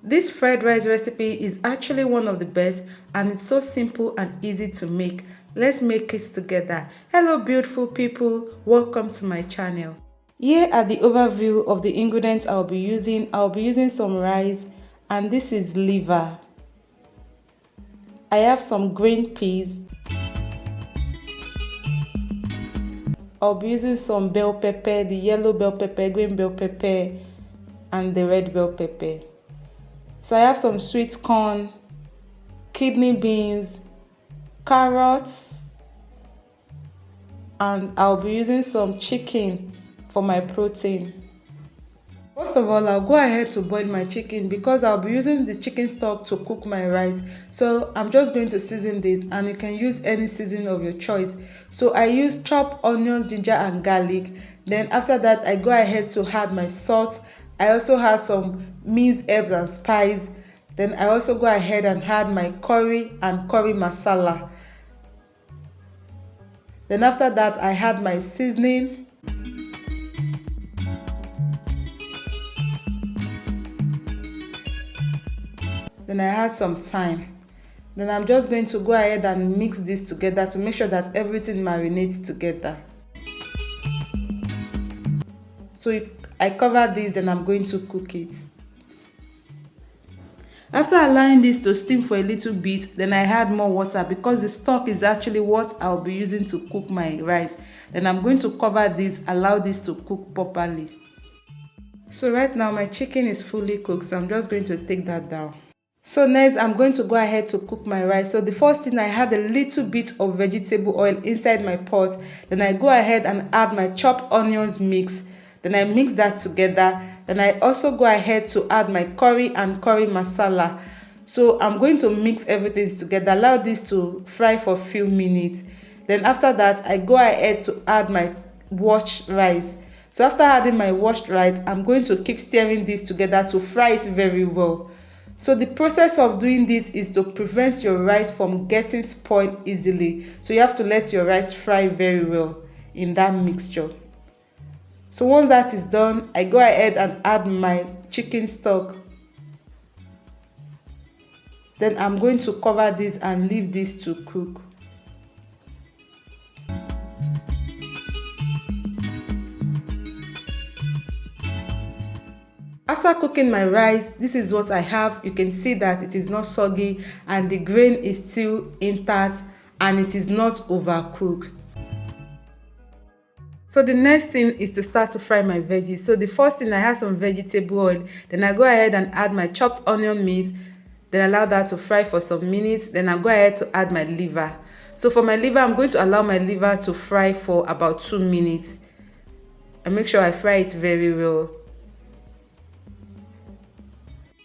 This fried rice recipe is actually one of the best and it's so simple and easy to make. Let's make it together. Hello beautiful people, welcome to my channel. Here are the overview of the ingredients I'll be using. I'll be using some rice and this is liver. I have some green peas. I'll be using some bell pepper, the yellow bell pepper, green bell pepper and the red bell pepper. So I have some sweet corn, kidney beans, carrots, and I'll be using some chicken for my protein. First of all, I'll go ahead to boil my chicken because I'll be using the chicken stock to cook my rice. So I'm just going to season this and you can use any seasoning of your choice. So I use chopped onions, ginger and garlic. Then after that, I go ahead to add my salt. I also add some minced herbs and spice. Then I also go ahead and add my curry and curry masala. Then after that, I add my seasoning. Then I add some thyme. Then I'm just going to go ahead and mix this together to make sure that everything marinates together. So I cover this and I'm going to cook it. After allowing this to steam for a little bit, then I add more water because the stock is actually what I'll be using to cook my rice. Then I'm going to cover this, allow this to cook properly. So right now my chicken is fully cooked, so I'm just going to take that down. So next I'm going to go ahead to cook my rice. So the first thing, I add a little bit of vegetable oil inside my pot. Then I go ahead and add my chopped onions mix. Then I mix that together. Then I also go ahead to add my curry and curry masala. So I'm going to mix everything together, allow this to fry for a few minutes. Then after that, I go ahead to add my washed rice. So after adding my washed rice, I'm going to keep stirring this together to fry it very well. So the process of doing this is to prevent your rice from getting spoiled easily. So you have to let your rice fry very well in that mixture. So once that is done, I go ahead and add my chicken stock. Then I'm going to cover this and leave this to cook. After cooking my rice, this is what I have. You can see that it is not soggy and the grain is still intact and it is not overcooked. So the next thing is to start to fry my veggies. So the first thing, I have some vegetable oil. Then I go ahead and add my chopped onion mix. Then allow that to fry for some minutes. Then I go ahead to add my liver. So for my liver, I'm going to allow my liver to fry for about 2 minutes. And make sure I fry it very well.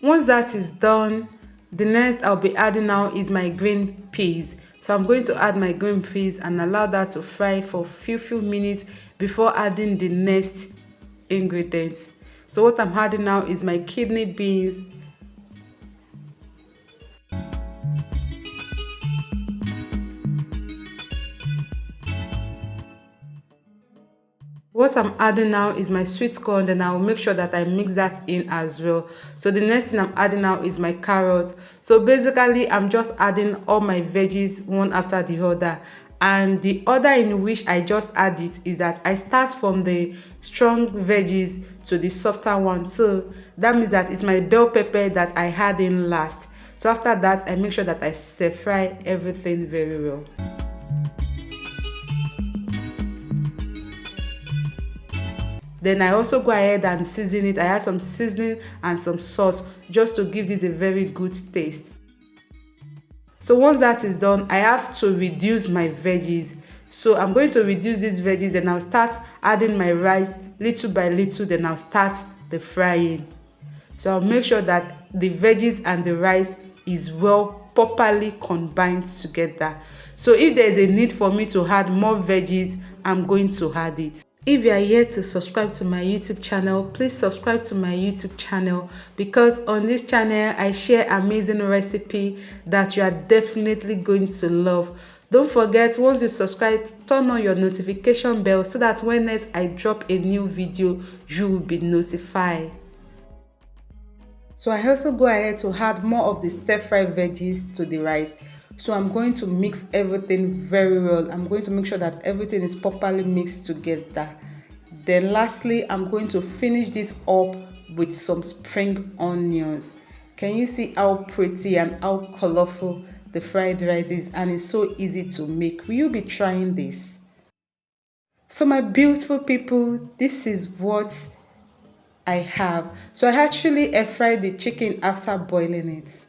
Once that is done, the next I'll be adding now is my green peas. So I'm going to add my green peas and allow that to fry for a few minutes before adding the next ingredients. So what I'm adding now is my kidney beans. What I'm adding now is my sweet corn, then I will make sure that I mix that in as well. So the next thing I'm adding now is my carrots. So basically I'm just adding all my veggies one after the other. And the order in which I just add it is that I start from the strong veggies to the softer one. So that means that it's my bell pepper that I add in last. So after that, I make sure that I stir fry everything very well. Then I also go ahead and season it. I add some seasoning and some salt just to give this a very good taste. So once that is done, I have to reduce my veggies. So I'm going to reduce these veggies and I'll start adding my rice little by little. Then I'll start the frying. So I'll make sure that the veggies and the rice is well properly combined together. So if there's a need for me to add more veggies, I'm going to add it. If you are yet to subscribe to my YouTube channel, please subscribe to my YouTube channel because on this channel I share amazing recipe that you are definitely going to love. Don't forget, once you subscribe, turn on your notification bell so that when I drop a new video, you will be notified. So I also go ahead to add more of the stir fry veggies to the rice. So I'm going to mix everything very well. I'm going to make sure that everything is properly mixed together. Then lastly, I'm going to finish this up with some spring onions. Can you see how pretty and how colorful the fried rice is, and it's so easy to make? Will you be trying this? So my beautiful people, this is what I have. So I actually air fried the chicken after boiling it.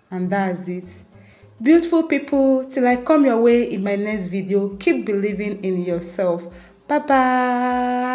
And that's it. Beautiful people, till I come your way in my next video, keep believing in yourself. Bye bye.